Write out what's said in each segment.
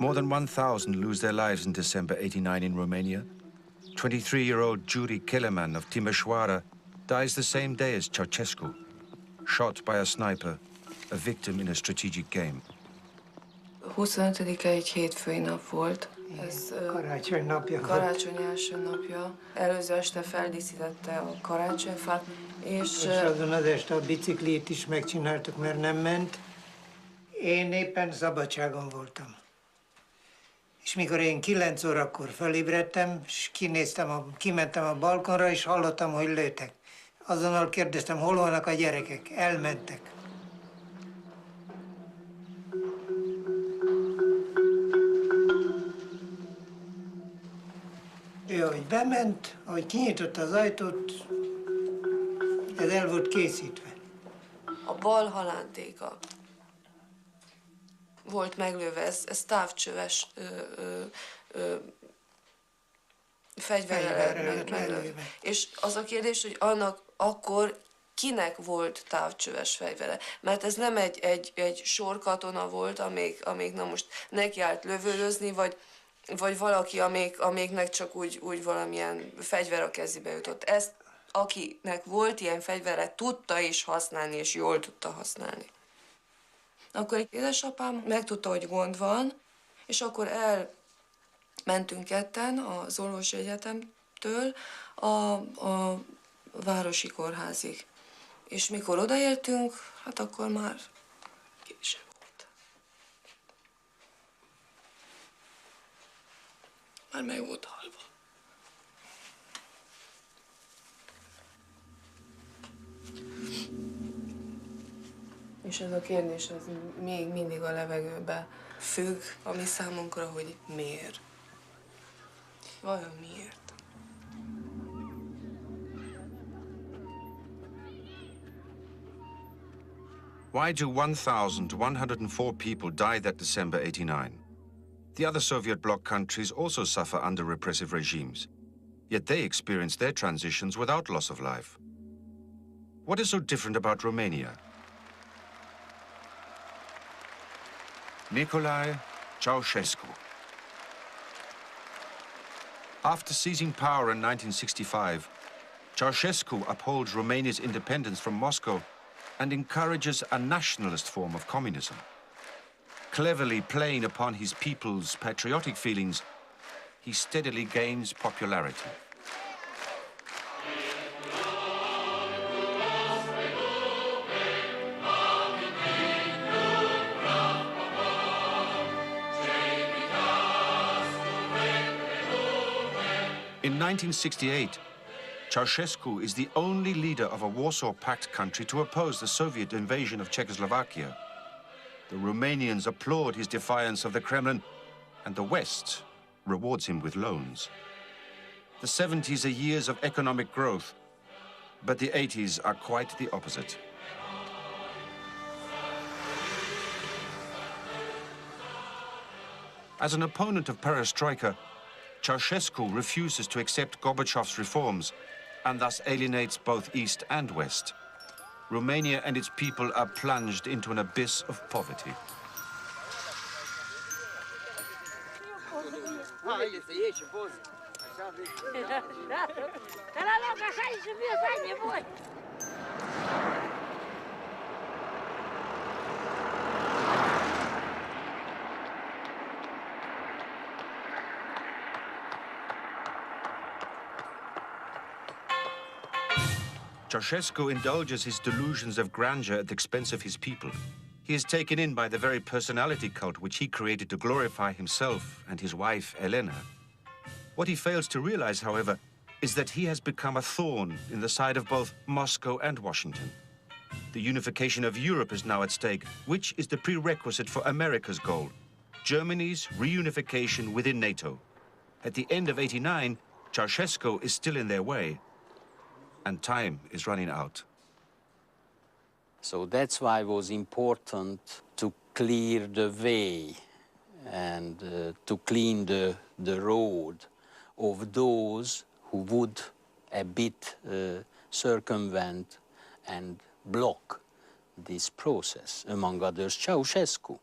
More than 1,000 lose their lives in December '89 in Romania. 23-year-old Juri Keleman of Timișoara dies the same day as Ceausescu, shot by a sniper, a victim in a strategic game. 25-e egy hétfői nap volt. Ez karácsony napja. Karácsony első napja. Előző este feldíszítette a karácsonyfát, és azon az este a biciklit is megcsináltuk, mert nem ment. Én éppen szabadságon voltam. És mikor én 9 órakor felébredtem, és kimentem a balkonra, és hallottam, hogy lőtek. Azonnal kérdeztem, hol vannak a gyerekek. Elmentek. Ő, ahogy bement, ahogy kinyitotta az ajtót, ez el volt készítve. a bal halántéka volt meglőve, ez távcsöves fegyverrel meglőve. És az a kérdés, hogy annak akkor kinek volt távcsöves fegyvere? Mert ez nem egy sorkatona volt, amíg na most nekiállt lövöldözni, vagy valaki, amiknek csak úgy valamilyen fegyver a kezébe jutott. Ezt, akinek volt ilyen fegyvere, tudta is használni, és jól tudta használni. Akkor édesapám megtudta, hogy gond van, és akkor elmentünk ketten az orvosi egyetemtől a városi kórházig. És mikor odaértünk, hát akkor már késő volt. Már meg volt halva. És ez a kérdés az még mindig a levegőbe függ, ami számunkra, hogy miért. Vajon miért? Why do 1,104 people die that December '89? The other Soviet bloc countries also suffer under repressive regimes, yet they experience their transitions without loss of life. What is so different about Romania? Nicolae Ceausescu. After seizing power in 1965, Ceausescu upholds Romania's independence from Moscow and encourages a nationalist form of communism. Cleverly playing upon his people's patriotic feelings, he steadily gains popularity. In 1968, Ceausescu is the only leader of a Warsaw Pact country to oppose the Soviet invasion of Czechoslovakia. The Romanians applaud his defiance of the Kremlin, and the West rewards him with loans. The 70s are years of economic growth, but the 80s are quite the opposite. As an opponent of perestroika, Ceausescu refuses to accept Gorbachev's reforms and thus alienates both East and West. Romania and its people are plunged into an abyss of poverty. Ceausescu indulges his delusions of grandeur at the expense of his people. He is taken in by the very personality cult which he created to glorify himself and his wife, Elena. What he fails to realize, however, is that he has become a thorn in the side of both Moscow and Washington. The unification of Europe is now at stake, which is the prerequisite for America's goal, Germany's reunification within NATO. At the end of '89, Ceausescu is still in their way, and time is running out. So that's why it was important to clear the way and to clean the road of those who would a bit circumvent and block this process, among others Ceausescu.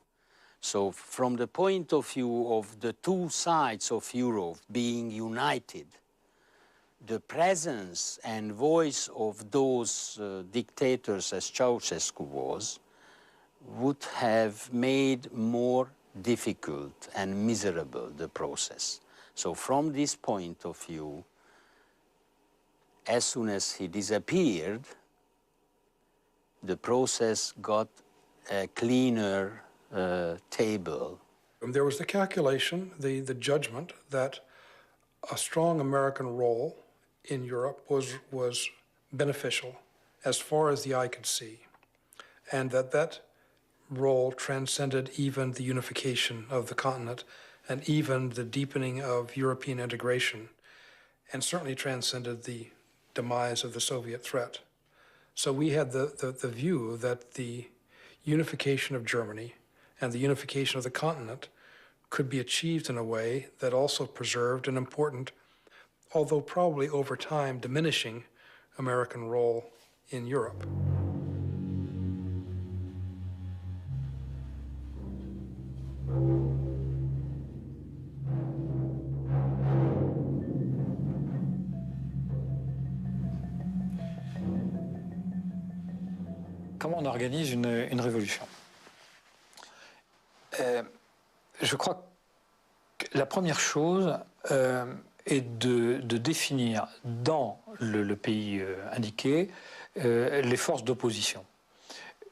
So from the point of view of the two sides of Europe being united, the presence and voice of those dictators as Ceausescu was would have made more difficult and miserable the process. So from this point of view, as soon as he disappeared, the process got a cleaner table. There was the calculation, the judgment that a strong American role in Europe was beneficial as far as the eye could see, and that role transcended even the unification of the continent and even the deepening of European integration, and certainly transcended the demise of the Soviet threat. So we had the view that the unification of Germany and the unification of the continent could be achieved in a way that also preserved an important, although probably over time diminishing, American role in Europe. Comment on organise une révolution? Je crois que la première chose est de définir dans le pays indiqué les forces d'opposition.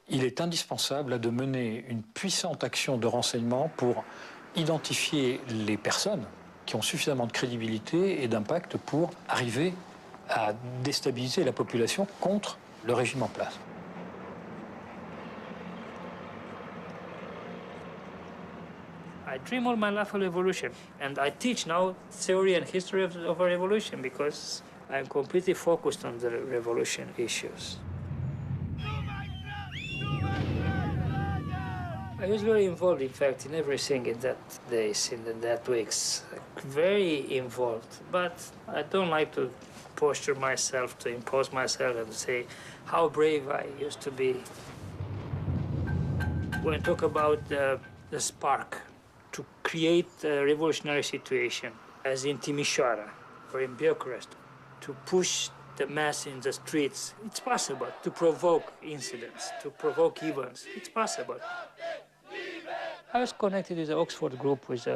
Il est indispensable de mener une puissante action de renseignement pour identifier les personnes qui ont suffisamment de crédibilité et d'impact pour arriver à déstabiliser la population contre le régime en place. I dream all my life of revolution, and I teach now theory and history of a revolution because I'm completely focused on the revolution issues. I was very involved, in fact, in everything in that days, in that weeks. Very involved, but I don't like to posture myself, to impose myself and say how brave I used to be. When I talk about the spark, to create a revolutionary situation, as in Timișoara or in Bucharest, to push the mass in the streets, it's possible. To provoke incidents, to provoke events, it's possible. I was connected with the Oxford group, with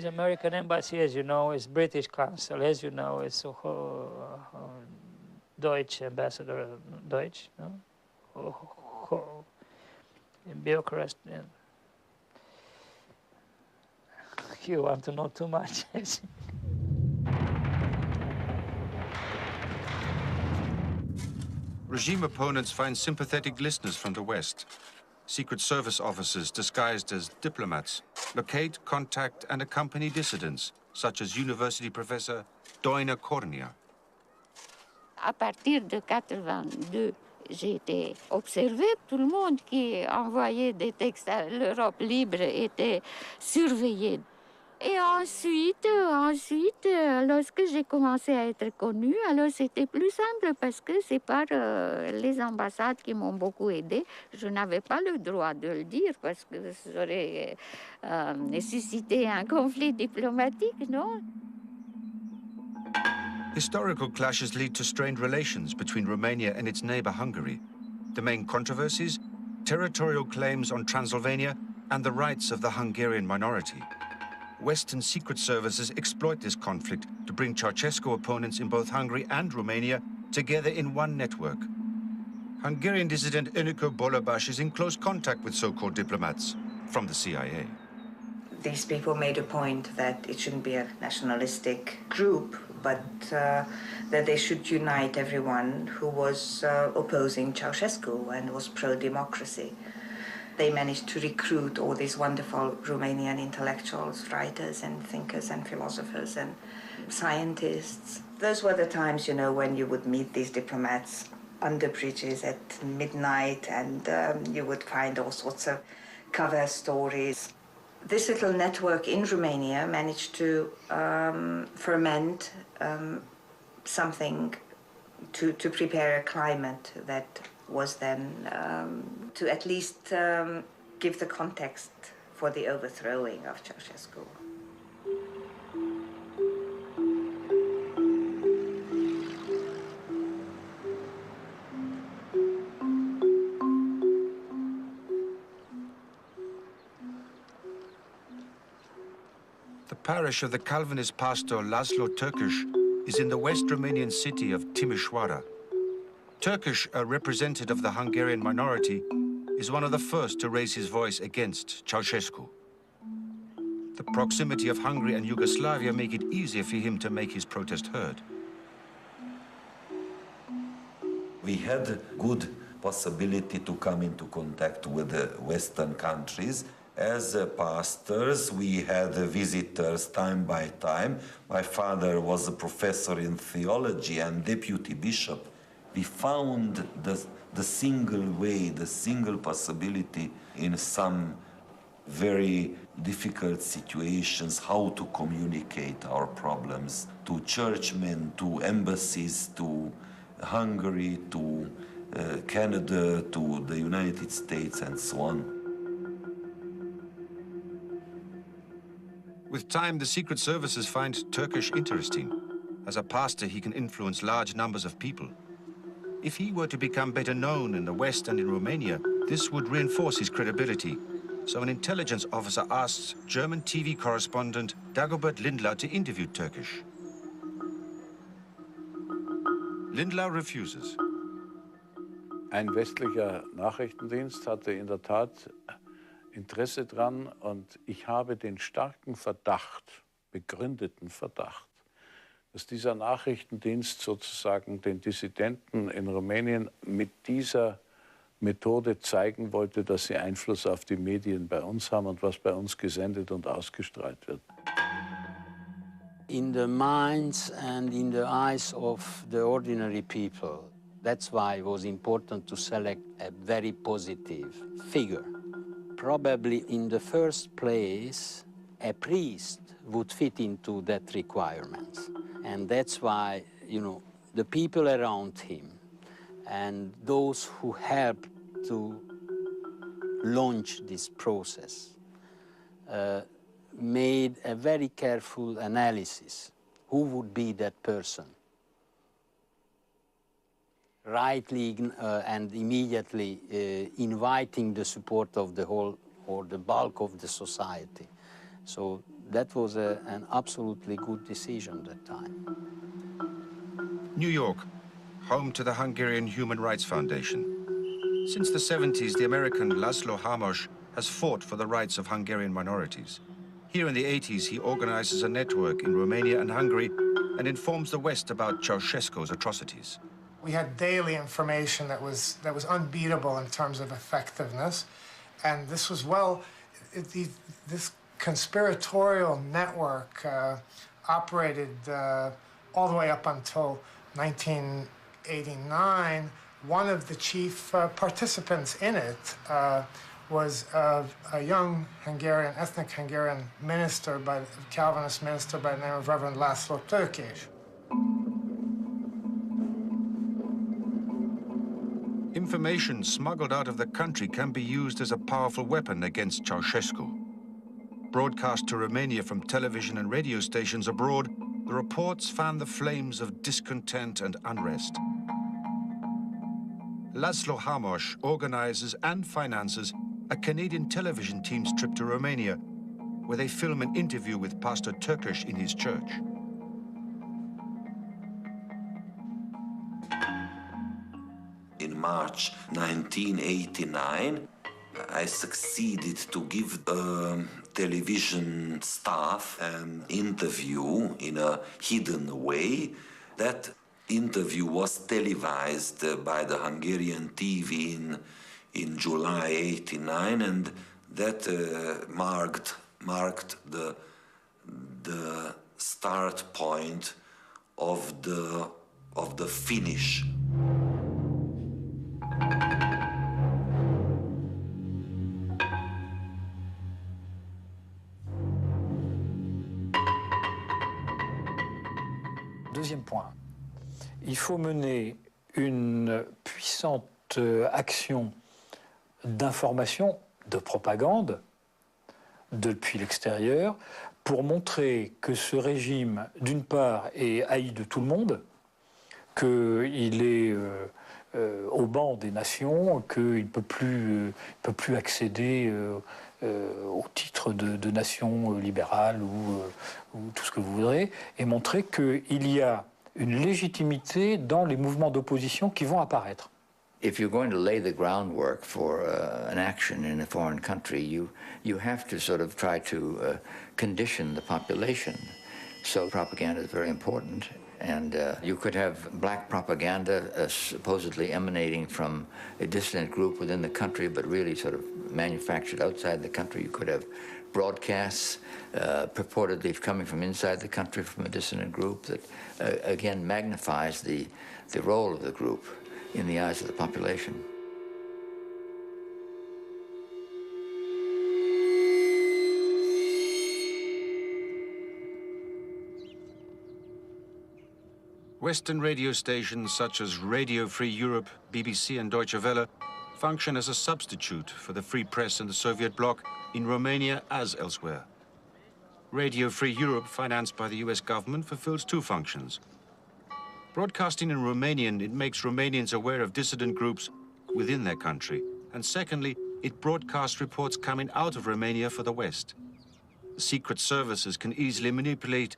American embassy, as you know, with British consul, as you know, with Deutsch ambassador, Deutsch, no? In Bucharest. And you want to know too much. Regime opponents find sympathetic listeners from the West. Secret Service officers disguised as diplomats locate, contact, and accompany dissidents, such as university professor Doina Cornea. À partir de 82, j'ai été observée. Tout le monde qui envoyait des textes à l'Europe libre était surveillé. Et ensuite, lorsque j'ai commencé à être connue, alors c'était plus simple parce que c'est par les ambassades qui m'ont beaucoup aidée. Je n'avais pas le droit de le dire parce que ça aurait nécessité un conflit diplomatique, non? Historical clashes lead to strained relations between Romania and its neighbor Hungary. The main controversies? Territorial claims on Transylvania and the rights of the Hungarian minority. Western secret services exploit this conflict to bring Ceausescu opponents in both Hungary and Romania together in one network. Hungarian dissident Enrico Bolobás is in close contact with so-called diplomats from the CIA. These people made a point that it shouldn't be a nationalistic group, but that they should unite everyone who was opposing Ceausescu and was pro-democracy. They managed to recruit all these wonderful Romanian intellectuals, writers and thinkers and philosophers and scientists. Those were the times, you know, when you would meet these diplomats under bridges at midnight, and you would find all sorts of cover stories. This little network in Romania managed to ferment something to prepare a climate that was then to at least give the context for the overthrowing of Ceausescu. The parish of the Calvinist pastor Laszlo Tőkés is in the West Romanian city of Timișoara. Tőkés, a representative of the Hungarian minority, is one of the first to raise his voice against Ceausescu. The proximity of Hungary and Yugoslavia make it easier for him to make his protest heard. We had good possibility to come into contact with the Western countries. As pastors, we had visitors time by time. My father was a professor in theology and deputy bishop. We found the single way, the single possibility in some very difficult situations, how to communicate our problems to churchmen, to embassies, to Hungary, to Canada, to the United States, and so on. With time, the secret services find Tőkés interesting. As a pastor, he can influence large numbers of people. If he were to become better known in the West and in Romania, this would reinforce his credibility. So an intelligence officer asks German TV correspondent Dagobert Lindlar to interview Tőkés. Lindlar refuses. Ein westlicher Nachrichtendienst hatte in der Tat Interesse dran, und ich habe den starken Verdacht, begründeten Verdacht, dass dieser Nachrichtendienst sozusagen den Dissidenten in Rumänien mit dieser Methode zeigen wollte, dass sie Einfluss auf die Medien bei uns haben und was bei uns gesendet und ausgestrahlt wird. In the minds and in the eyes of the ordinary people, that's why it was important to select a very positive figure. Probably in the first place, a priest would fit into that requirement. And that's why, you know, the people around him and those who helped to launch this process made a very careful analysis. Who would be that person? Rightly and immediately inviting the support of the whole or the bulk of the society. So that was an absolutely good decision at that time. New York, home to the Hungarian Human Rights Foundation. Since the 70s, the American Laszlo Hamás has fought for the rights of Hungarian minorities. Here in the 80s, he organizes a network in Romania and Hungary and informs the West about Ceausescu's atrocities. We had daily information that was unbeatable in terms of effectiveness, and this was this conspiratorial network operated all the way up until 1989. One of the chief participants in it was a young Hungarian, ethnic Hungarian minister, Calvinist minister by the name of Reverend Laszlo Tőkés. Information smuggled out of the country can be used as a powerful weapon against Ceausescu. Broadcast to Romania from television and radio stations abroad, the reports fan the flames of discontent and unrest. Laszlo Hamás organizes and finances a Canadian television team's trip to Romania, where they film an interview with Pastor Tőkés in his church. In March 1989, I succeeded to give television staff an interview in a hidden way. That interview was televised by the Hungarian TV in July 89, and that marked the start point of the finish. Deuxième point, il faut mener une puissante action d'information, de propagande, depuis l'extérieur pour montrer que ce régime, d'une part, est haï de tout le monde, qu'il est au banc des nations, qu'il ne peut plus accéder au titre de nation libérale ou tout ce que vous voudrez, et montrer qu'il y a une légitimité dans les mouvements d'opposition qui vont apparaître. If you're going to lay the groundwork for an action in a foreign country, you have to sort of try to condition the population. So propaganda is very important. And you could have black propaganda supposedly emanating from a dissident group within the country, but really sort of manufactured outside the country. You could have broadcasts purportedly coming from inside the country from a dissident group that, again, magnifies the role of the group in the eyes of the population. Western radio stations such as Radio Free Europe, BBC and Deutsche Welle function as a substitute for the free press in the Soviet bloc in Romania as elsewhere. Radio Free Europe, financed by the US government, fulfills two functions. Broadcasting in Romanian, it makes Romanians aware of dissident groups within their country. And secondly, it broadcasts reports coming out of Romania for the West. The secret services can easily manipulate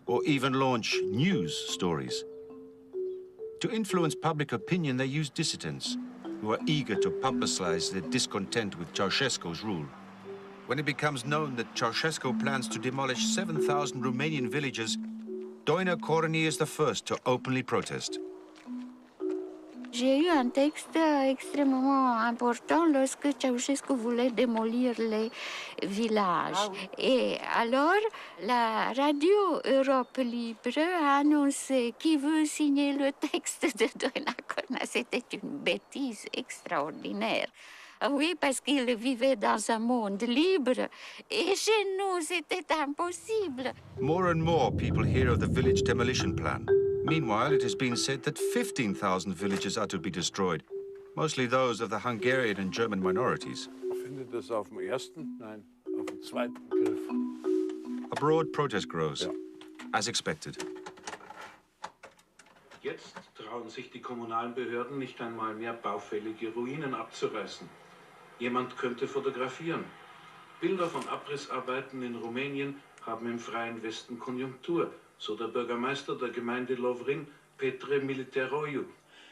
or even launch news stories. To influence public opinion, they use dissidents who are eager to publicize their discontent with Ceausescu's rule. When it becomes known that Ceausescu plans to demolish 7,000 Romanian villages, Doina Coroni is the first to openly protest. J'ai eu un texte extrêmement important lorsque Ceausescu voulait démolir les villages. Ah oui. Et alors, la radio Europe Libre a annoncé qui veut signer le texte de Doina Coroni. C'était une bêtise extraordinaire. Oui, parce qu'il vivait dans un monde libre. Et chez nous, c'était impossible. More and more people hear of the village demolition plan. Meanwhile, it has been said that 15,000 villages are to be destroyed, mostly those of the Hungarian and German minorities. Findet es auf dem ersten? Nein, auf dem zweiten Griff. A broad protest grows, as expected. Jetzt trauen sich die kommunalen Behörden nicht einmal mehr, baufällige Ruinen abzureißen. Jemand könnte fotografieren. Bilder von Abrissarbeiten in Rumänien haben im freien Westen Konjunktur, so der Bürgermeister der Gemeinde Lovrin, Petre Militeroiu.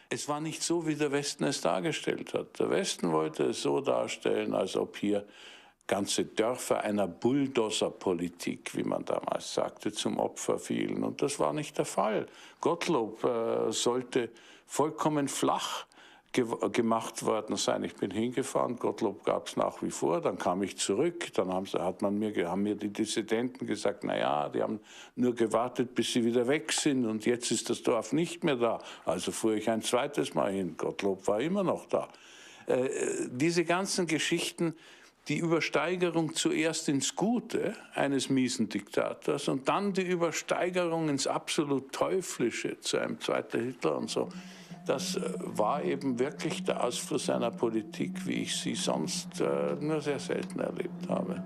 Es war nicht so, wie der Westen es dargestellt hat. Der Westen wollte es so darstellen, als ob hier ganze Dörfer einer Bulldozer-Politik, wie man damals sagte, zum Opfer fielen. Und das war nicht der Fall. Gottlob sollte vollkommen flach gemacht worden sein. Ich bin hingefahren, Gottlob gab es nach wie vor, dann kam ich zurück, dann haben mir die Dissidenten gesagt, naja, die haben nur gewartet, bis sie wieder weg sind und jetzt ist das Dorf nicht mehr da. Also fuhr ich ein zweites Mal hin, Gottlob war immer noch da. Diese ganzen Geschichten, die Übersteigerung zuerst ins Gute eines miesen Diktators und dann die Übersteigerung ins absolut Teuflische zu einem zweiten Hitler und so. Das war eben wirklich der Ausfluss einer Politik, wie ich sie sonst nur sehr selten erlebt habe.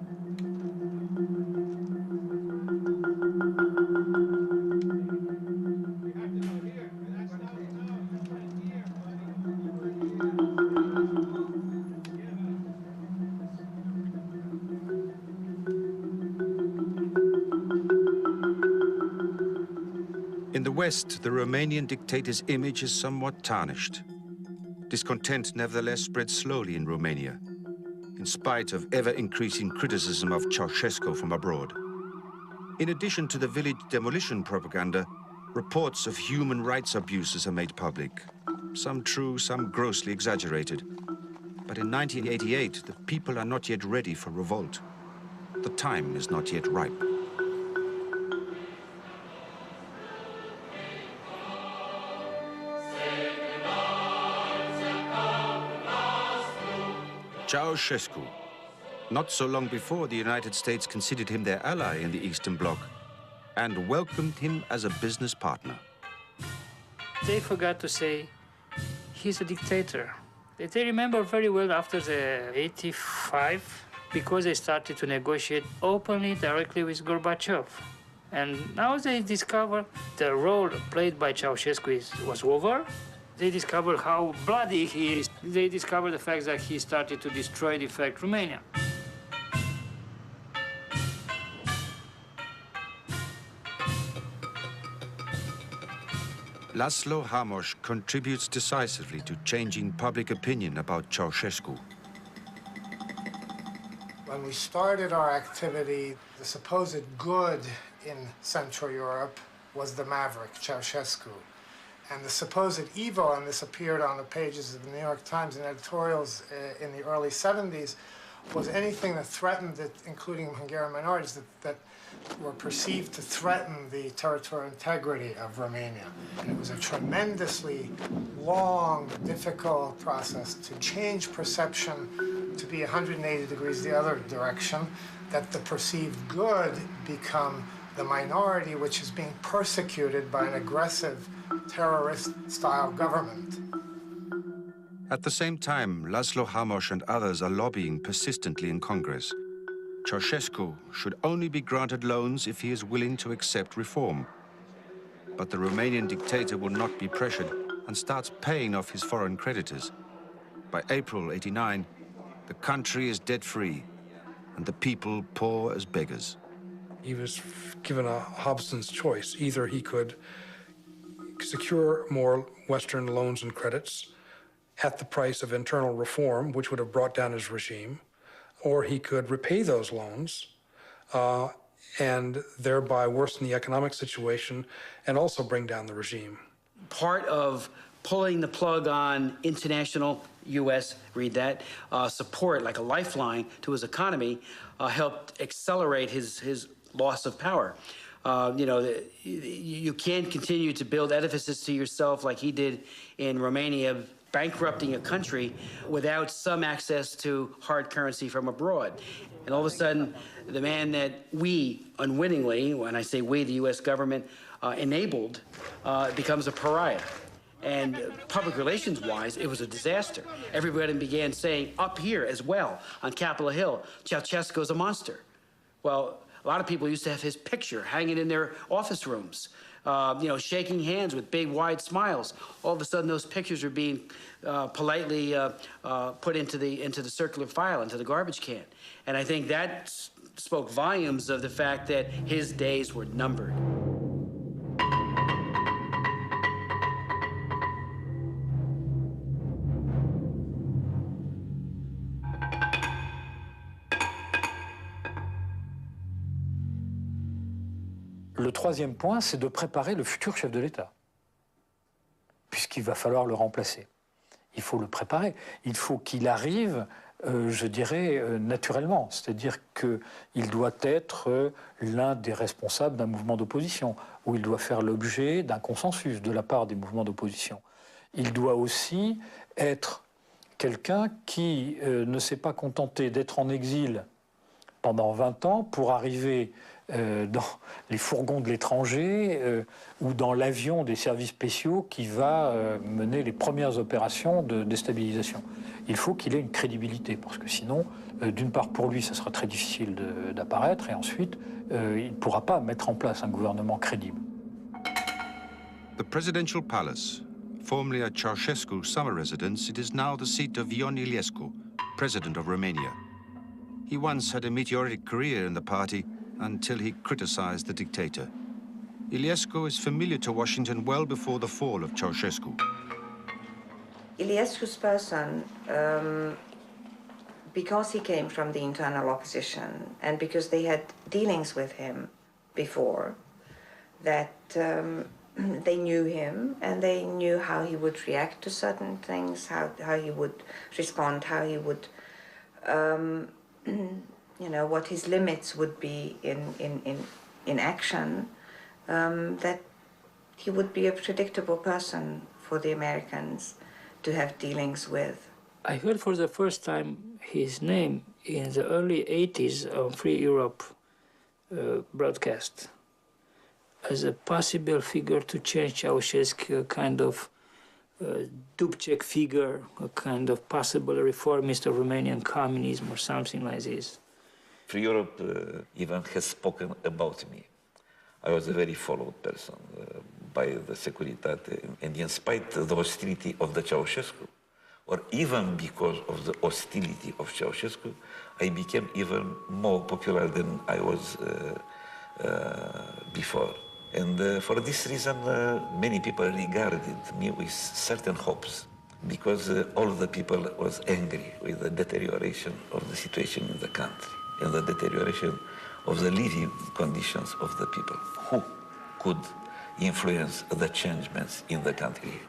In the West, the Romanian dictator's image is somewhat tarnished. Discontent nevertheless spreads slowly in Romania, in spite of ever-increasing criticism of Ceausescu from abroad. In addition to the village demolition propaganda, reports of human rights abuses are made public, some true, some grossly exaggerated. But in 1988, the people are not yet ready for revolt. The time is not yet ripe. Ceausescu. Not so long before, the United States considered him their ally in the Eastern Bloc and welcomed him as a business partner. They forgot to say he's a dictator. They remember very well after the 85 because they started to negotiate openly, directly with Gorbachev. And now they discover the role played by Ceausescu was over. They discover how bloody he is. They discover the fact that he started to destroy, in fact, Romania. Laszlo Hamos contributes decisively to changing public opinion about Ceausescu. When we started our activity, the supposed good in Central Europe was the maverick, Ceausescu. And the supposed evil, and this appeared on the pages of the New York Times in editorials in the early 70s, was anything that threatened it, including Hungarian minorities, that were perceived to threaten the territorial integrity of Romania. And it was a tremendously long, difficult process to change perception to be 180 degrees the other direction, that the perceived good become the minority which is being persecuted by an aggressive terrorist-style government. At the same time, Laszlo Hamos and others are lobbying persistently in Congress. Ceausescu should only be granted loans if he is willing to accept reform. But the Romanian dictator will not be pressured and starts paying off his foreign creditors. By April '89, the country is debt-free and the people poor as beggars. He was given a Hobson's choice. Either he could secure more Western loans and credits at the price of internal reform, which would have brought down his regime, or he could repay those loans and thereby worsen the economic situation and also bring down the regime. Part of pulling the plug on international U.S., read that, support, like a lifeline to his economy, helped accelerate his loss of power. You know, you can't continue to build edifices to yourself like he did in Romania, bankrupting a country without some access to hard currency from abroad. And all of a sudden, the man that we unwittingly, when I say we, the U.S. government, enabled, becomes a pariah. And public relations-wise, it was a disaster. Everybody began saying, up here as well, on Capitol Hill, Ceausescu's a monster. Well, a lot of people used to have his picture hanging in their office rooms, you know, shaking hands with big, wide smiles. All of a sudden, those pictures are being politely put into the circular file, into the garbage can. And I think that spoke volumes of the fact that his days were numbered. Le troisième point, c'est de préparer le futur chef de l'État, puisqu'il va falloir le remplacer. Il faut le préparer. Il faut qu'il arrive, je dirais, naturellement. C'est-à-dire qu'il doit être l'un des responsables d'un mouvement d'opposition, où il doit faire l'objet d'un consensus de la part des mouvements d'opposition. Il doit aussi être quelqu'un qui ne s'est pas contenté d'être en exil pendant 20 ans pour arriver dans les fourgons de l'étranger ou dans l'avion des services spéciaux qui va mener les premières opérations de déstabilisation. Il faut qu'il ait une crédibilité, parce que sinon, d'une part pour lui, ça sera très difficile d'apparaître, et ensuite, il ne pourra pas mettre en place un gouvernement crédible. The presidential palace, formerly a Ceausescu summer residence, it is now the seat of Ion Iliescu, president of Romania. He once had a meteoric career in the party until he criticized the dictator. Iliescu is familiar to Washington well before the fall of Ceausescu. Iliescu's person, because he came from the internal opposition and because they had dealings with him before, that they knew him and they knew how he would react to certain things, how he would respond, how he would you know, what his limits would be in action, that he would be a predictable person for the Americans to have dealings with. I heard for the first time his name in the early 80s on Free Europe broadcast as a possible figure to change Ceausescu, kind of Dubček figure, a kind of possible reformist of Romanian communism or something like this. Free Europe even has spoken about me. I was a very followed person by the Securitate, and in spite of the hostility of the Ceausescu, or even because of the hostility of Ceausescu, I became even more popular than I was before. And for this reason, many people regarded me with certain hopes, because all the people was angry with the deterioration of the situation in the country and the deterioration of the living conditions of the people. Who could influence the changements in the country?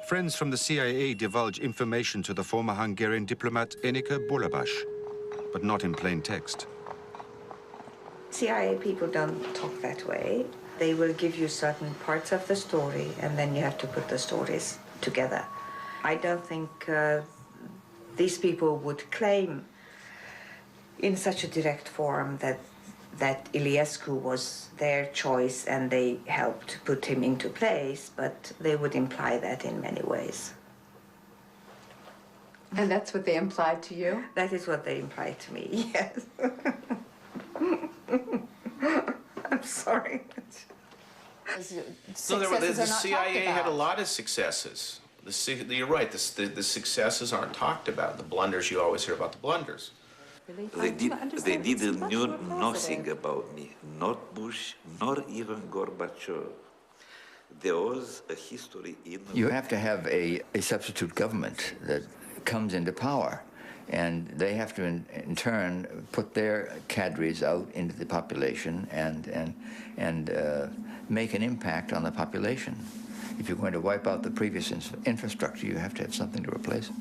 Friends from the CIA divulge information to the former Hungarian diplomat Enika Bolabás, but not in plain text. CIA people don't talk that way. They will give you certain parts of the story, and then you have to put the stories together. I don't think these people would claim in such a direct form that Iliescu was their choice and they helped put him into place, but they would imply that in many ways. And that's what they implied to you? That is what they implied to me, yes. I'm sorry. No, the CIA had a lot of successes. You're right, the successes aren't talked about. The blunders, you always hear about the blunders. They didn't know nothing about me, not Bush, nor even Gorbachev. There was a history in... You have to have a substitute government that comes into power, and they have to, in turn, put their cadres out into the population and make an impact on the population. If you're going to wipe out the previous infrastructure, you have to have something to replace it.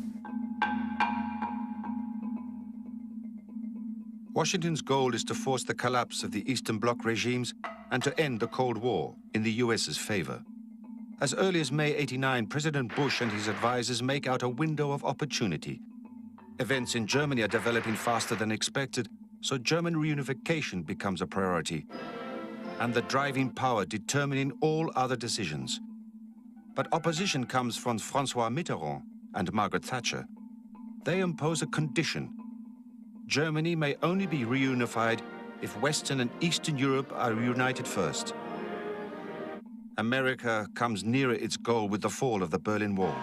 Washington's goal is to force the collapse of the Eastern Bloc regimes and to end the Cold War in the US's favor. As early as May '89, President Bush and his advisors make out a window of opportunity. Events in Germany are developing faster than expected, so German reunification becomes a priority, and the driving power determining all other decisions. But opposition comes from François Mitterrand and Margaret Thatcher. They impose a condition. Germany may only be reunified if Western and Eastern Europe are reunited first. America comes nearer its goal with the fall of the Berlin Wall.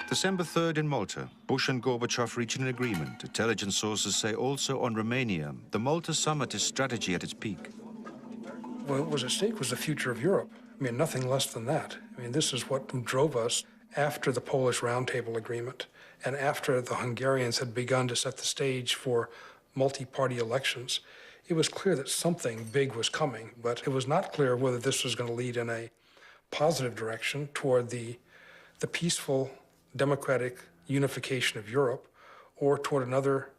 December 3rd in Malta, Bush and Gorbachev reach an agreement. Intelligence sources say also on Romania, the Malta summit is strategy at its peak. What was at stake was the future of Europe. I mean, nothing less than that. I mean, this is what drove us after the Polish Roundtable Agreement and after the Hungarians had begun to set the stage for multi-party elections. It was clear that something big was coming, but it was not clear whether this was going to lead in a positive direction toward the peaceful, democratic unification of Europe, or toward another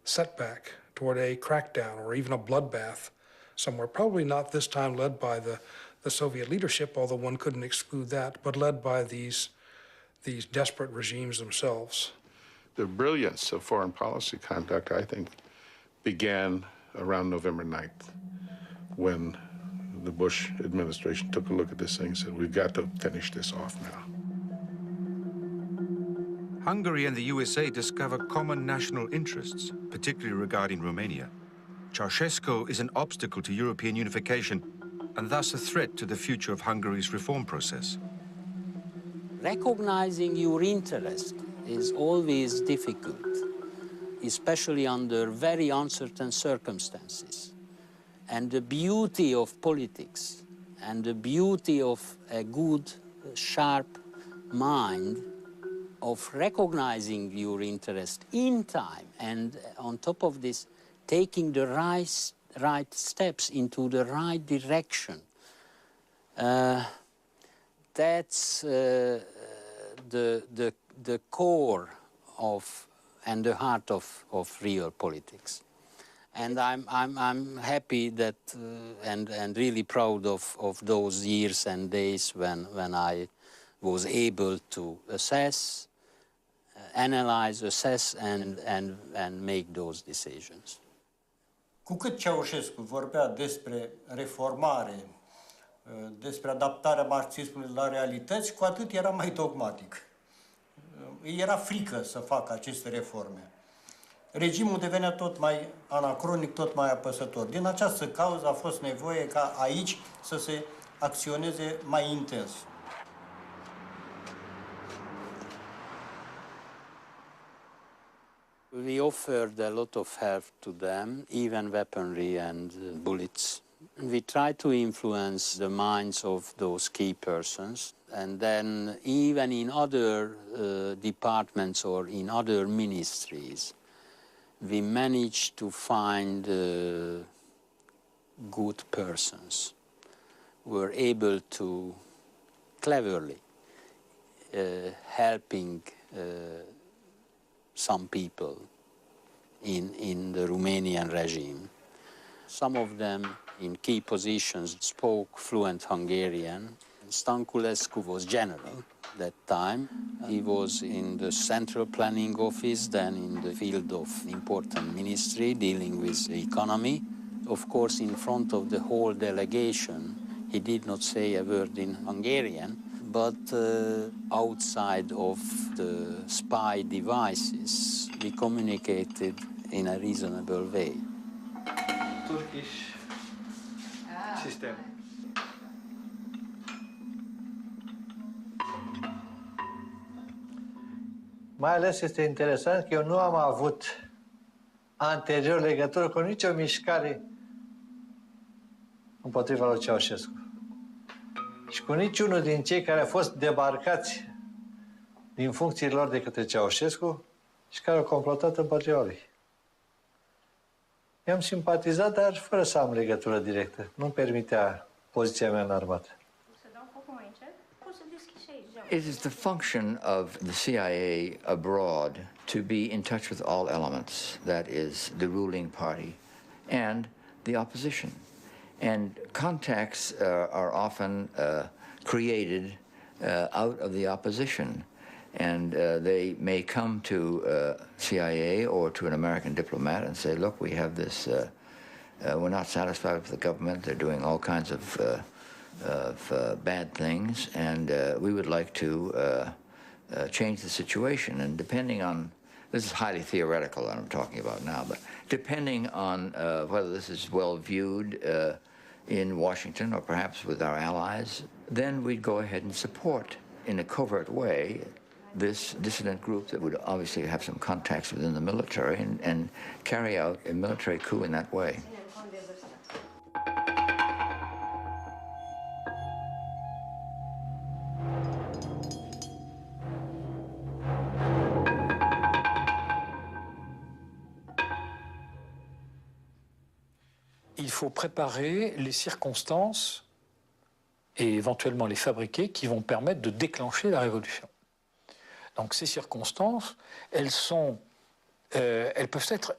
setback, toward a crackdown or even a bloodbath somewhere. Probably not this time led by the Soviet leadership, although one couldn't exclude that, but led by these desperate regimes themselves. The brilliance of foreign policy conduct, I think, began around November 9th, when the Bush administration took a look at this thing and said, we've got to finish this off now. Hungary and the USA discover common national interests, particularly regarding Romania. Ceausescu is an obstacle to European unification and thus a threat to the future of Hungary's reform process. Recognizing your interest is always difficult, especially under very uncertain circumstances. And the beauty of politics and the beauty of a good, sharp mind of recognizing your interest in time and on top of this, taking the right steps into the right direction. That's the core of and the heart of real politics. And I'm happy that and really proud of those years and days when I was able to assess analyze, assess, and make those decisions. Cu cât Ceaușescu vorbea despre reformare, despre adaptarea marxismului la realități, cu atât era mai dogmatic. Îi era frică să facă aceste reforme. Regimul devenea tot mai anacronic, tot mai apăsător. Din această cauză a fost nevoie ca aici să se acționeze mai intens. We offered a lot of help to them, even weaponry and bullets. We tried to influence the minds of those key persons, and then even in other departments or in other ministries, we managed to find good persons who were able to cleverly helping some people in the Romanian regime. Some of them in key positions spoke fluent Hungarian. Stanculescu was general that time. He was in the central planning office, then in the field of important ministry dealing with the economy. Of course, in front of the whole delegation, he did not say a word in Hungarian, but outside of the spy devices, we communicated in a reasonable way. Turkish system. Mai ales este interesant că eu nu am avut anterior legătură cu nicio mișcare împotriva lui Ceaușescu. Și cu niciunul din cei care au fost debarcați din funcțiile lor de către Ceaușescu și care au complotat împotriva lui. I-am simpatizat, dar fără să am legătură directă. Nu-mi permitea poziția mea în armată. It is the function of the CIA abroad to be in touch with all elements, that is, the ruling party and the opposition. And contacts are often created out of the opposition. And they may come to CIA or to an American diplomat and say, look, we have this, we're not satisfied with the government, they're doing all kinds of bad things, and we would like to change the situation. And depending on, this is highly theoretical that I'm talking about now, but depending on whether this is well viewed in Washington or perhaps with our allies, then we'd go ahead and support in a covert way this dissident group that would obviously have some contacts within the military and carry out a military coup in that way. Il faut préparer les circonstances et éventuellement les fabriquer qui vont permettre de déclencher la révolution. Donc ces circonstances, elles peuvent être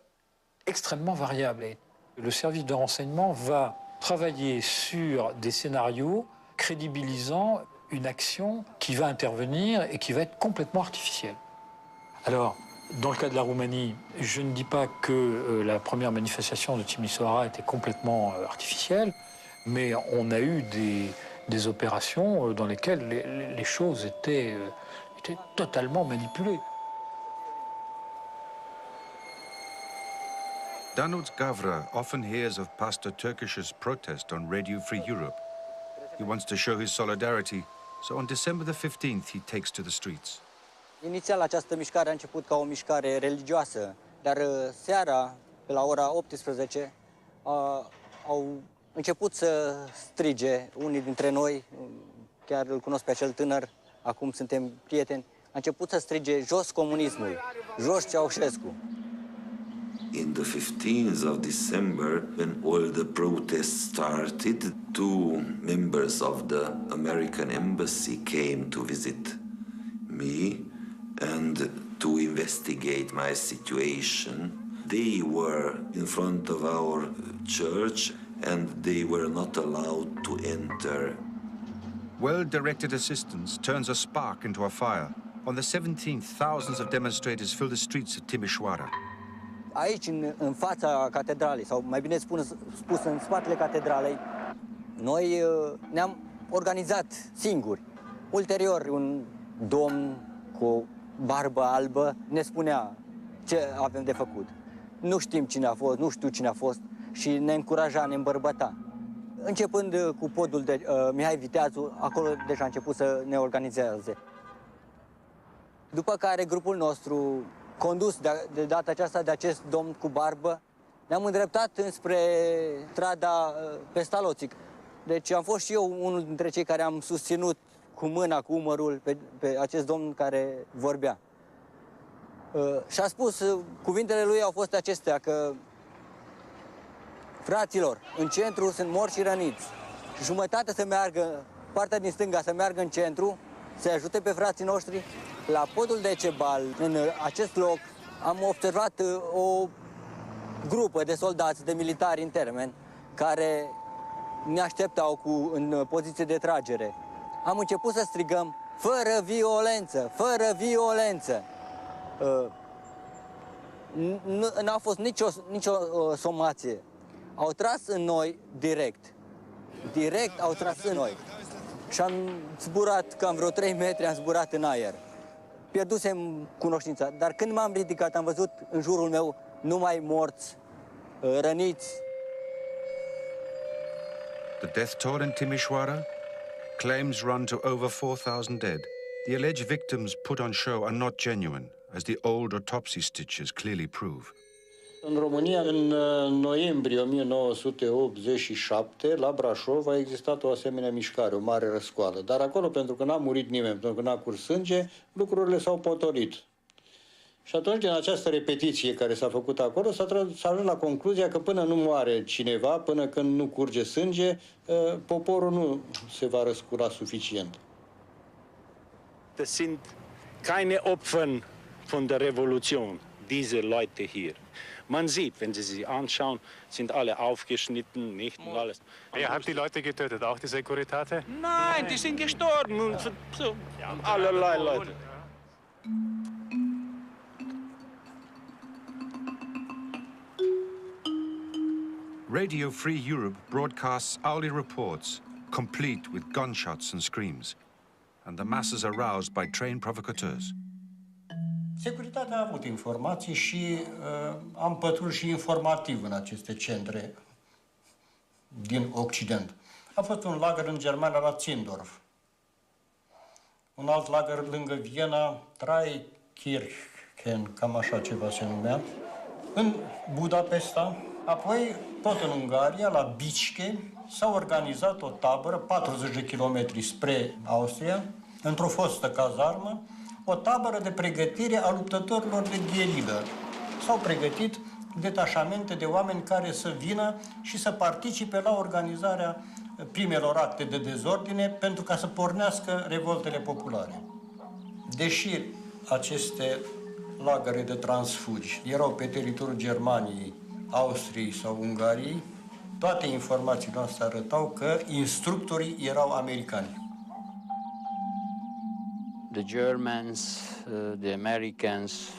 extrêmement variables. Et le service de renseignement va travailler sur des scénarios crédibilisant une action qui va intervenir et qui va être complètement artificielle. Alors, dans le cas de la Roumanie, je ne dis pas que la première manifestation de Timișoara était complètement artificielle, mais on a eu des opérations dans lesquelles les choses étaient totalement manipulées. Danuț Gavra often hears of Pastor Turkish's protest on Radio Free Europe. He wants to show his solidarity, so on December the 15th he takes to the streets. Inițial această mișcare a început ca o mișcare religioasă, dar seara, pe la ora 18, au început să strige unii dintre noi, chiar îl cunosc pe acel tânăr, acum suntem prieteni, a început să strige jos comunismul, jos Ceaușescu. In the 15th of December, when all the protests started, two members of the American embassy came to visit me and to investigate my situation. They were in front of our church and they were not allowed to enter. Well-directed assistance turns a spark into a fire. On the 17th, thousands of demonstrators filled the streets of Timișoara. Aici, în fața catedralei, sau mai bine spus în spatele catedralei, noi ne-am organizat singuri. Ulterior, un domn cu o barbă albă ne spunea ce avem de făcut. Nu știm cine a fost, nu știu cine a fost și ne încuraja, ne îmbărbăta. Începând cu podul de Mihai Viteazu, acolo deja a început să ne organizeze. După care grupul nostru, condus de data aceasta de acest domn cu barbă, ne-am îndreptat înspre strada Pestaloțic. Deci am fost și eu unul dintre cei care am susținut cu mâna, cu umărul pe acest domn care vorbea. Și a spus, cuvintele lui au fost acestea, că fraților, în centru sunt morți și răniți. Jumătate să meargă, partea din stânga să meargă în centru, să ajute pe frații noștri. La podul de Cebal, în acest loc, am observat o grupă de soldați, de militari în termen, care ne așteptau în poziție de tragere. Am început să strigăm, fără violență, fără violență. N-a fost nicio somație. Au tras în noi direct au tras în noi. Și am zburat cam vreo 3 metri, am zburat în aer. Pierdusem cunoștința, dar când m-am ridicat, am văzut în jurul meu numai morți, răniți. The death toll in Timișoara? Claims run to over 4,000 dead. The alleged victims put on show are not genuine, as the old autopsy stitches clearly prove. În România, în noiembrie 1987, la Brașov, a existat o asemenea mișcare, o mare răscoală. Dar acolo, pentru că n-a murit nimeni, pentru că n-a curs sânge, lucrurile s-au potolit. Și atunci, din această repetiție care s-a făcut acolo, s-a ajuns la concluzia că până nu moare cineva, până când nu curge sânge, poporul nu se va răscula suficient. Das sind keine Opfer von der Revolution, diese Leute hier. Man sieht, wenn Sie sich anschauen, sind alle aufgeschnitten, nicht und alles. Wer hat die Leute getötet? Auch die Securitate? Nein, die sind gestorben. So, allerlei Leute. Radio Free Europe broadcasts hourly reports, complete with gunshots and screams, and the masses are roused by trained provocateurs. Securitatea a avut informații și am pătruns și informativ în aceste centre din Occident. A fost un lagăr în Germania la Zindorf, un alt lagăr lângă Viena, Traikirchen, cam așa ceva se numea, în Budapesta, apoi tot în Ungaria, la Bicske, s-a organizat o tabără, 40 de kilometri spre Austria, într-o fostă cazarmă, o tabără de pregătire a luptătorilor de gherilă. S-au pregătit detașamente de oameni care să vină și să participe la organizarea primelor acte de dezordine pentru ca să pornească revoltele populare. Deși aceste lagăre de transfugi erau pe teritoriul Germaniei, Austriei sau Ungariei, toate informațiile noastre arătau că instructorii erau americani. The Germans, the Americans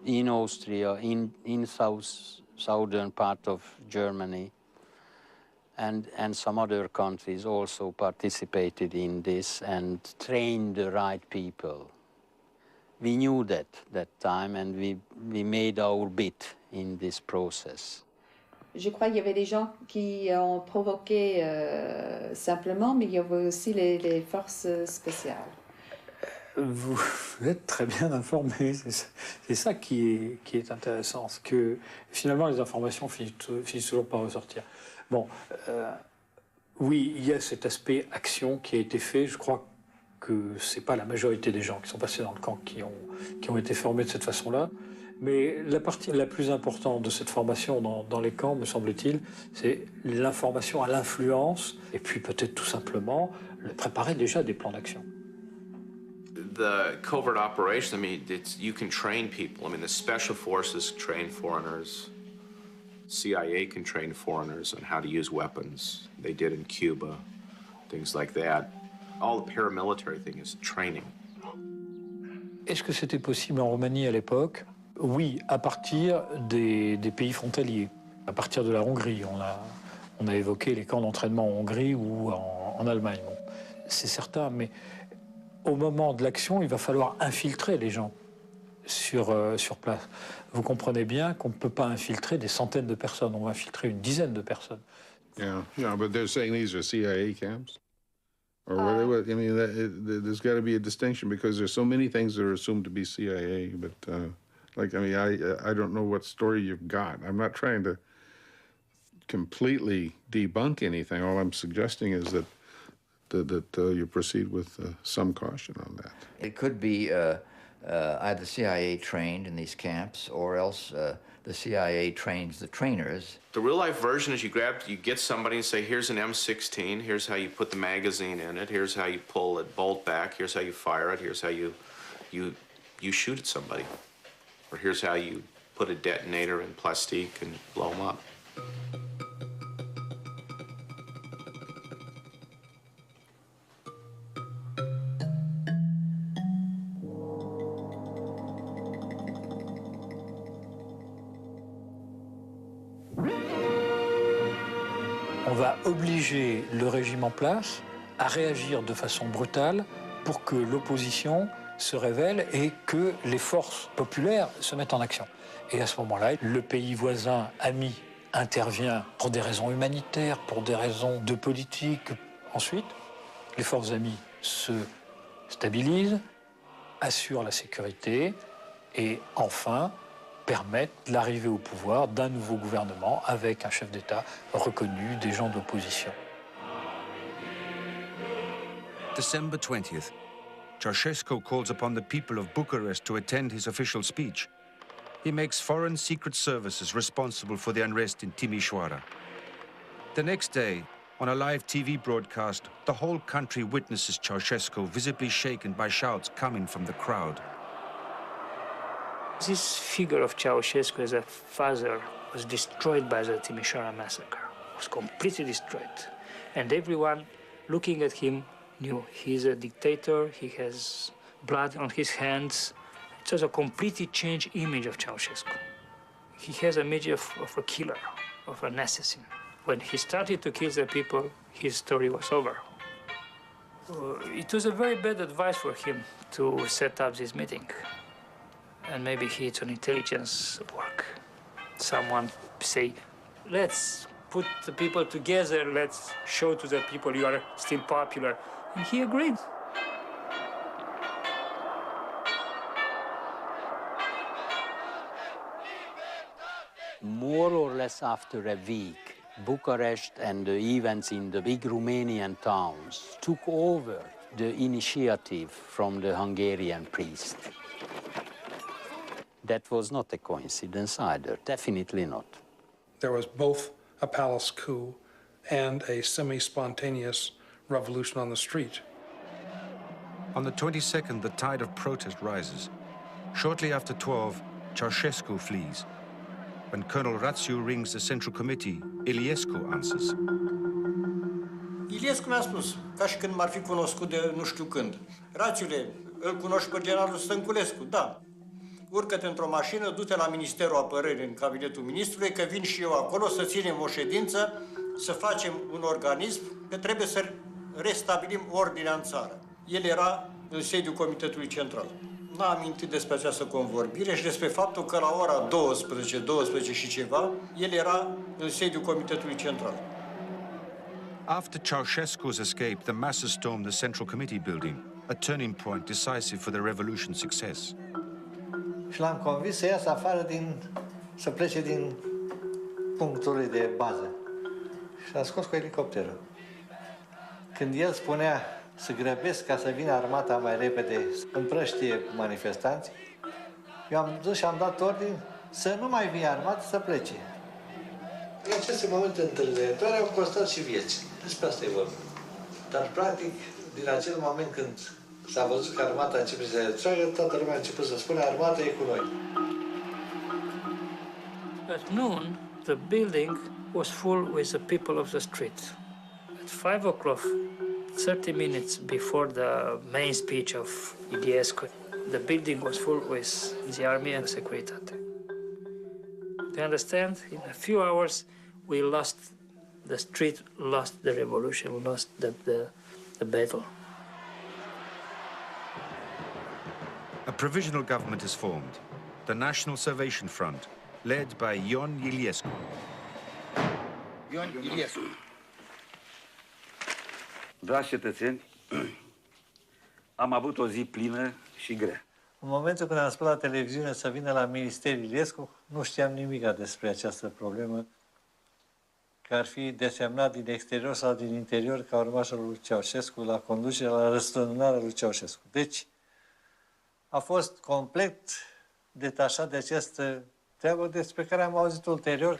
in Austria, in southern part of Germany, and some other countries also participated in this and trained the right people. We knew that time, and we made our bit in this process. Je crois qu'il y avait des gens qui ont provoqué simplement, mais il y avait aussi les forces spéciales. Vous êtes très bien informé, c'est ça qui est intéressant, c'est que finalement les informations finissent toujours par ressortir. Bon, oui, il y a cet aspect action qui a été fait, je crois que c'est pas la majorité des gens qui sont passés dans le camp qui ont été formés de cette façon-là, mais la partie la plus importante de cette formation dans les camps, me semble-t-il, c'est l'information à l'influence, et puis peut-être tout simplement préparer déjà des plans d'action. The covert operations, I mean, you can train people. I mean, the special forces train foreigners. CIA can train foreigners on how to use weapons. They did in Cuba, things like that. All the paramilitary thing is training. Est-ce que c'était possible en Roumanie à l'époque? Oui, à partir des pays frontaliers, à partir de la Hongrie. On a évoqué les camps d'entraînement en Hongrie ou en Allemagne. Bon, c'est certain, mais au moment de l'action, il va falloir infiltrer les gens sur place. Vous comprenez bien qu'on ne peut pas infiltrer des centaines de personnes, on va infiltrer une dizaine de personnes. Yeah, but they're saying these are CIA camps? Or what? I mean, there's got to be a distinction because there's so many things that are assumed to be CIA. But like, I mean, I don't know what story you've got. I'm not trying to completely debunk anything. All I'm suggesting is that you proceed with some caution on that. It could be either CIA trained in these camps, or else the CIA trains the trainers. The real-life version is you get somebody and say, here's an M16, here's how you put the magazine in it, here's how you pull it bolt back, here's how you fire it, here's how you shoot at somebody. Or here's how you put a detonator in plastique and blow them up. On va obliger le régime en place à réagir de façon brutale pour que l'opposition se révèle et que les forces populaires se mettent en action. Et à ce moment-là, le pays voisin, ami, intervient pour des raisons humanitaires, pour des raisons de politique. Ensuite, les forces amies se stabilisent, assurent la sécurité et enfin permettent l'arrivée au pouvoir d'un nouveau gouvernement avec un chef d'État reconnu, des gens d'opposition. December 20th. Ceausescu calls upon the people of Bucharest to attend his official speech. He makes foreign secret services responsible for the unrest in Timișoara. The next day, on a live TV broadcast, the whole country witnesses Ceausescu visibly shaken by shouts coming from the crowd. This figure of Ceausescu as a father was destroyed by the Timișoara massacre. Was completely destroyed. And everyone looking at him knew he's a dictator, he has blood on his hands. It was a completely changed image of Ceausescu. He has an image of a killer, of an assassin. When he started to kill the people, his story was over. It was a very bad advice for him to set up this meeting. And maybe it's an intelligence work. Someone say, let's put the people together, let's show to the people you are still popular. And he agreed. More or less after a week, Bucharest and the events in the big Romanian towns took over the initiative from the Hungarian priest. That was not a coincidence either, definitely not. There was both a palace coup and a semi-spontaneous revolution on the street. On the 22nd, the tide of protest rises. Shortly after 12, Ceausescu flees. When Colonel Rațiu rings the Central Committee, Iliescu answers. Iliescu mi-a spus, ca și când m-ar fi cunoscut de nu știu când. Rațiule, îl cunoști pe generalul Stănculescu? Da. Urcă-te într-o mașină, du-te la Ministerul Apărării, în cabinetul ministrului, că vin și eu acolo să ținem o ședință, să facem un organism, că trebuie să restabilim ordinea în țară. El era în sediul Comitetului Central. N-a amintit despre această convorbire și despre faptul că la ora 12 și ceva, el era în sediul Comitetului Central. After Ceausescu's escape, the masses stormed the Central Committee building, a turning point decisive for the revolution's success. Și l-am convins să iasă afară să plece din punctul de bază. Și l-am scos cu elicopterul. Când el spunea să grăbesc ca să vină armata mai repede să împrăștie manifestanții, eu am dus și am dat ordin să nu mai vină armată, să plece. În aceste momente întâlnitoare au costat și vieți. Despre asta e vorba. Dar, practic, din acel moment când s-a văzut că armata începe să se retragă, toată lumea a început să spună armata e cu noi. At noon, the building was full with the people of the street. At 5 o'clock, 30 minutes before the main speech of Iliescu, the building was full with the army and Securitate. Do you understand? In a few hours, we lost the street, lost the revolution, we lost the battle. A provisional government is formed, the National Salvation Front, led by Ion Iliescu. Ion Iliescu. Dragi cetățeni, am avut o zi plină și grea. În momentul când am spus la televiziune să vină la Ministerul Iliescu, nu știam nimic despre această problemă, că ar fi desemnat din exterior sau din interior ca urmașul lui Ceaușescu la conducerea, la răsturnarea lui Ceaușescu. Deci, a fost complet detașat de această treabă despre care am auzit ulterior.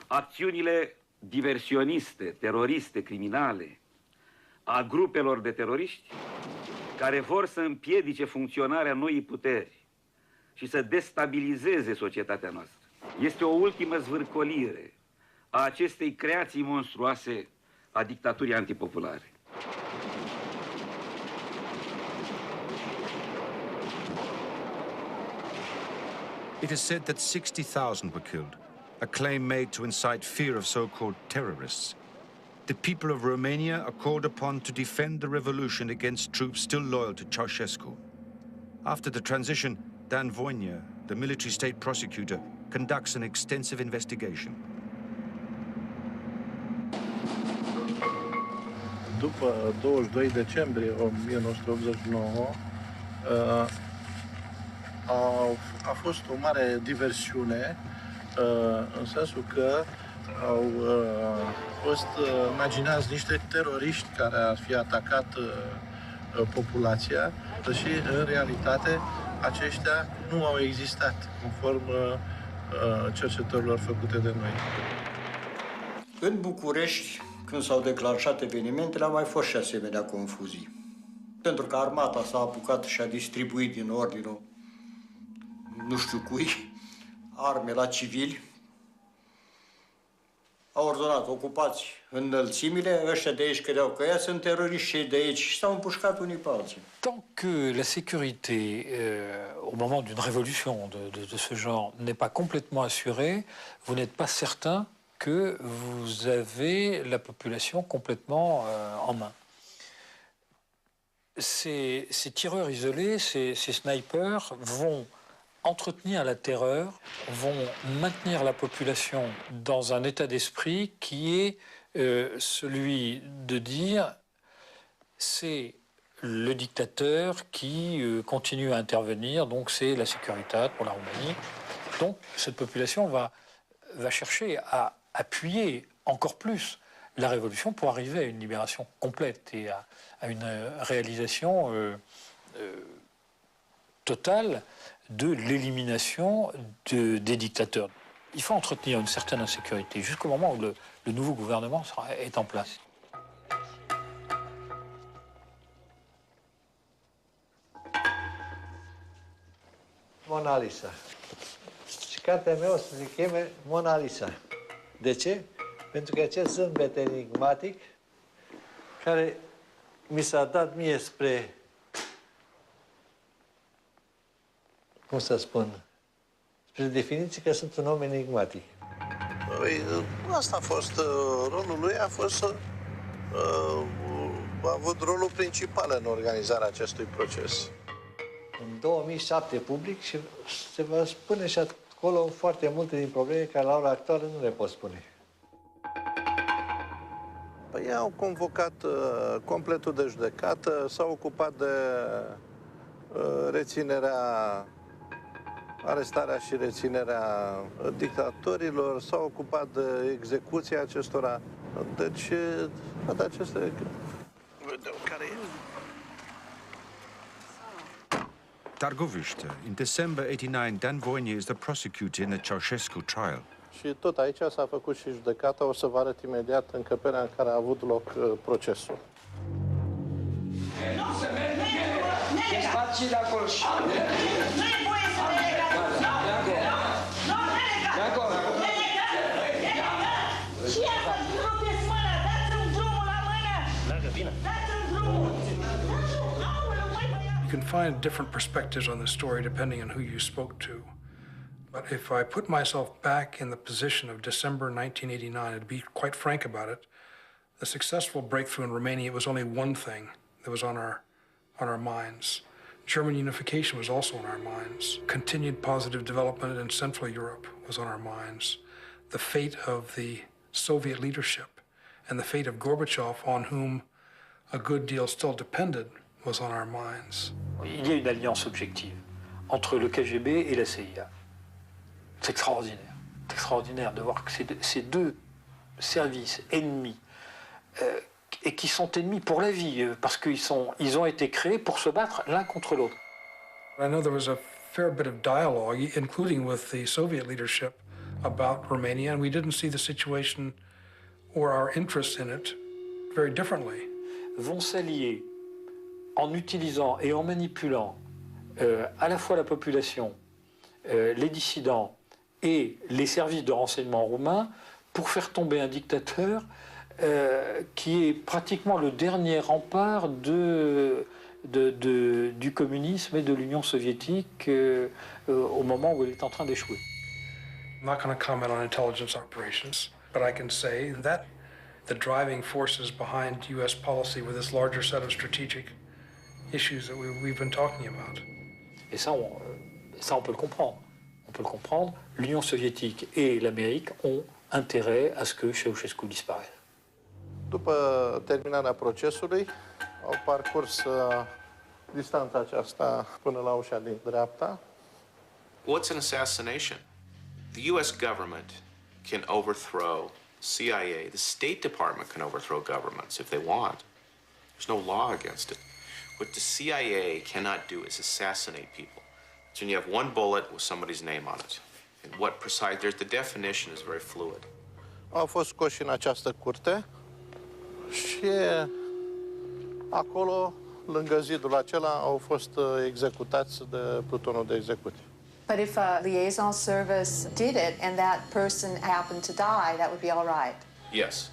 Acțiunile diversioniste, teroriste, criminale a grupelor de teroriști care vor să împiedice funcționarea noii puteri și să destabilizeze societatea noastră. Este o ultimă zvârcolire a acestei creații monstruoase a dictaturii antipopulare. It is said that 60,000 were killed, a claim made to incite fear of so-called terrorists. The people of Romania are called upon to defend the revolution against troops still loyal to Ceaușescu. After the transition, Dan Voinea, the military state prosecutor, conducts an extensive investigation. După 22 decembrie 1989, a fost o mare diversiune, în sensul că au fost imaginați niște teroriști care ar fi atacat populația și, în realitate, aceștia nu au existat, conform cercetărilor făcute de noi. În București, când s-au declanșat evenimentele, au mai fost și asemenea confuzii. Pentru că armata s-a apucat și a distribuit din ordinul nu știu cui arme la civili. Au ordonat, ocupați înălțimile, ăștia de aici credeau că ea sunt teroriști și de aici și s-au împușcat unii pe alții. Tant que la sécurité, au moment d'une révolution de ce genre, n'est pas complètement assurée, vous n'êtes pas certain que vous avez la population complètement en main. Ces tireurs isolés, ces snipers vont entretenir la terreur, vont maintenir la population dans un état d'esprit qui est celui de dire c'est le dictateur qui continue à intervenir, donc c'est la Securitate pour la Roumanie. Donc cette population va chercher à appuyer encore plus la révolution pour arriver à une libération complète et à une réalisation totale de l'élimination des dictateurs. Il faut entretenir une certaine insécurité jusqu'au moment où le nouveau gouvernement est en place. Mona Lisa. Și cartea mea o să se cheme Mona Lisa. De ce? Pentru că acest zâmbet enigmatic care mi s-a dat mie spre, cum să spun, spre definiție că sunt un om enigmatic. Asta a fost rolul lui, a avut rolul principal în organizarea acestui proces. În 2007 public și se va spune și acolo foarte multe din probleme care la ora actuală nu le pot spune. Păi ei au convocat completul de judecată, s-au ocupat de arestarea și reținerea dictatorilor, s-au ocupat de execuția acestora. Deci, toate aceste... Care e? Targoviște. In December 89, Dan Voinea is the prosecutor in the Ceaușescu trial. Și tot aici s-a făcut și judecata. O să vă arăt imediat încăperea în care a avut loc procesul. Despați de acolo și... Nu e voie să ne legați! De acolo! Și ia să-mi rupeți mâna! Dați-mi drumul la mână! Dați-mi drumul! find different perspectives on the story depending on who you spoke to. But if I put myself back in the position of December 1989, and to be quite frank about it, the successful breakthrough in Romania was only one thing that was on our minds. German unification was also on our minds. Continued positive development in Central Europe was on our minds. The fate of the Soviet leadership and the fate of Gorbachev, on whom a good deal still depended, was on our minds. Il y a une alliance objective entre le KGB et la CIA. C'est extraordinaire. C'est extraordinaire de voir que ces deux services ennemis, et qui sont ennemis pour la vie, parce qu'ils ont été créés pour se battre l'un contre l'autre. I know there was a fair bit of dialogue, including with the Soviet leadership, about Romania, and we didn't see the situation or our interest in it very differently. Vont s'allier en utilisant et en manipulant à la fois la population, les dissidents et les services de renseignement roumains pour faire tomber un dictateur qui est pratiquement le dernier rempart du communisme et de l'Union soviétique au moment où elle est en train d'échouer. I'm not going to comment on intelligence operations, but I can say that the driving forces behind U.S. policy were this larger set of strategic issues that we've been talking about. Et ça, on peut le comprendre. On peut le comprendre. L'Union soviétique et l'Amérique ont intérêt à ce que Ceausescu disparaisse. După terminarea procesului, au parcurs distanța aceasta până la ușa din dreapta. What's an assassination? The U.S. government can overthrow CIA. The State Department can overthrow governments if they want. There's no law against it. What the CIA cannot do is assassinate people. So when you have one bullet with somebody's name on it. And what precise, the definition is very fluid. Au fost scoși în această curte și acolo, lângă zidul acela, au fost executați de plutonul de execuție. But if a liaison service did it and that person happened to die, that would be all right? Yes.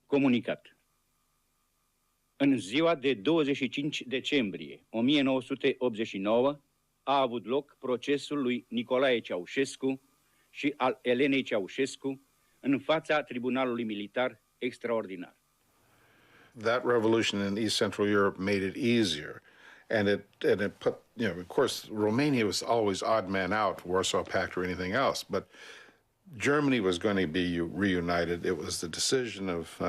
Comunicat. În ziua de 25 decembrie 1989 a avut loc procesul lui Nicolae Ceaușescu și al Elenei Ceaușescu în fața Tribunalului Militar Extraordinar. That revolution in East Central Europe made it easier. And it put, of course, Romania was always odd man out, Warsaw Pact or anything else, but Germany was going to be reunited. It was the decision of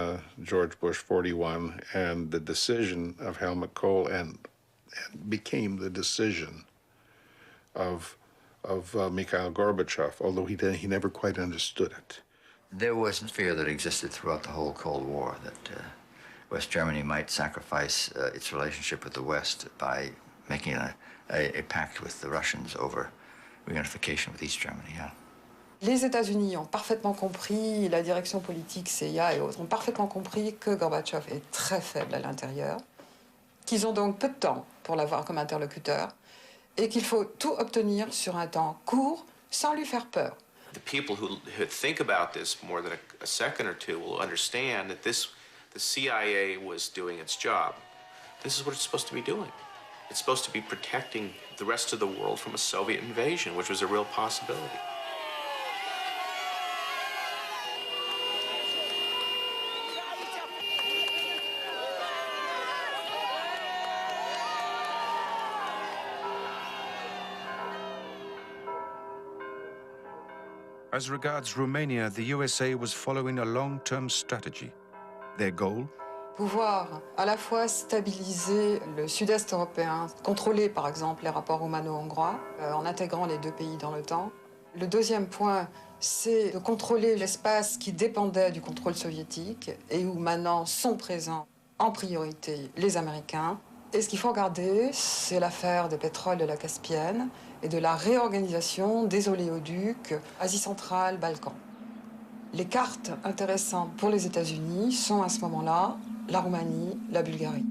George Bush 41 and the decision of Helmut Kohl and became the decision of Mikhail Gorbachev, although he never quite understood it. There was fear that existed throughout the whole Cold War that West Germany might sacrifice its relationship with the West by making a pact with the Russians over reunification with East Germany, yeah. Les États-Unis ont parfaitement compris, la direction politique, CIA et autres, ont parfaitement compris que Gorbatchev est très faible à l'intérieur, qu'ils ont donc peu de temps pour l'avoir comme interlocuteur, et qu'il faut tout obtenir sur un temps court, sans lui faire peur. The people who think about this more than a second or two will understand that the CIA was doing its job. This is what it's supposed to be doing. It's supposed to be protecting the rest of the world from a Soviet invasion, which was a real possibility. As regards Romania, the USA was following a long-term strategy. Their goal? Pouvoir à la fois stabiliser le sud-est européen, contrôler par exemple les rapports romano-hongrois, en intégrant les deux pays dans l'OTAN. Le deuxième point, c'est de contrôler l'espace qui dépendait du contrôle soviétique et où maintenant sont présents en priorité les Américains. Et ce qu'il faut regarder, c'est l'affaire des pétroles de la Caspienne et de la réorganisation des oléoducs Asie centrale, Balkans. Les cartes intéressantes pour les États-Unis sont à ce moment-là la Roumanie, la Bulgarie.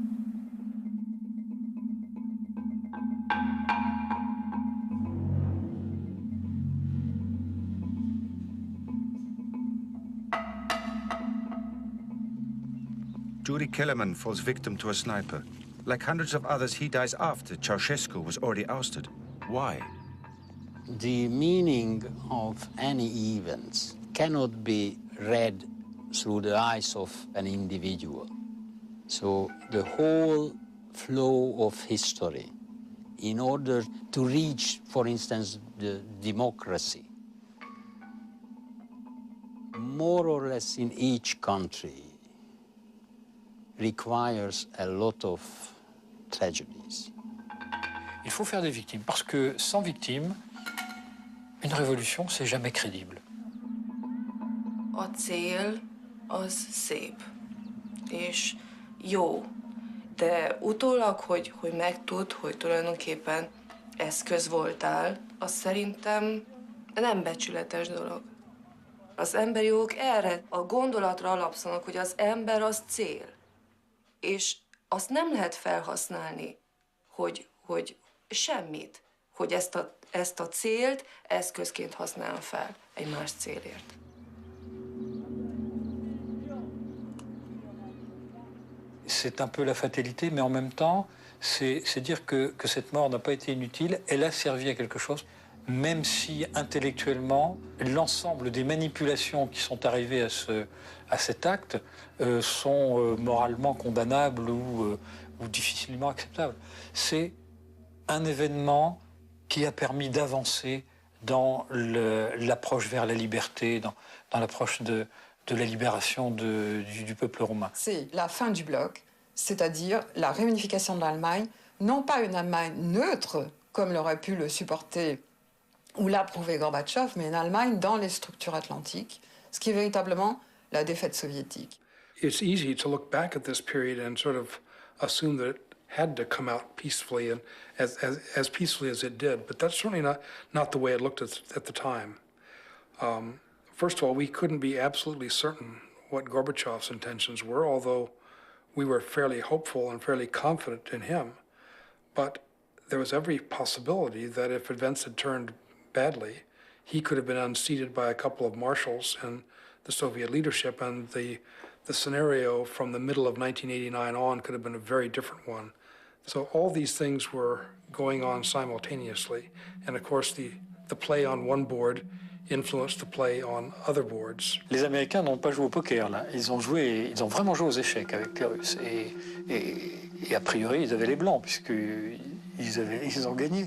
Yuri Kellerman falls victim to a sniper. Like hundreds of others, he dies after Ceausescu was already ousted. Why? The meaning of any events cannot be read through the eyes of an individual. So the whole flow of history, in order to reach, for instance, the democracy, more or less in each country, requires a lot of tragedies. Il faut faire des victimes, parce que sans victimes, une révolution, c'est jamais crédible. A cél az szép, és jó, de utólag, hogy megtud, hogy tulajdonképpen eszköz voltál, az szerintem nem becsületes dolog. Az emberi jogok erre a gondolatra alapszanak, hogy az ember az cél, és azt nem lehet felhasználni, hogy semmit, hogy ezt a célt eszközként használom fel egy más célért. C'est un peu la fatalité, mais en même temps, c'est dire que cette mort n'a pas été inutile. Elle a servi à quelque chose, même si intellectuellement, l'ensemble des manipulations qui sont arrivées à cet acte sont moralement condamnables ou difficilement acceptables. C'est un événement qui a permis d'avancer dans l'approche vers la liberté, dans l'approche de la libération du peuple roumain. C'est la fin du bloc, c'est-à-dire la réunification de l'Allemagne, non pas une Allemagne neutre, comme l'aurait pu le supporter ou l'approuver Gorbatchev, mais une Allemagne dans les structures atlantiques, ce qui est véritablement la défaite soviétique. It's easy to look back at this period and sort of assume that it had to come out peacefully and as peacefully as it did, but that's certainly not the way it looked at the time. First of all, we couldn't be absolutely certain what Gorbachev's intentions were, although we were fairly hopeful and fairly confident in him. But there was every possibility that if events had turned badly, he could have been unseated by a couple of marshals in the Soviet leadership, and the scenario from the middle of 1989 on could have been a very different one. So all these things were going on simultaneously, and of course the play on one board influenced the play on other boards. Les Américains n'ont pas joué au poker, là. Ils ont vraiment joué aux échecs avec les Russes. Et a priori, ils avaient les Blancs, puisqu'ils ont gagné.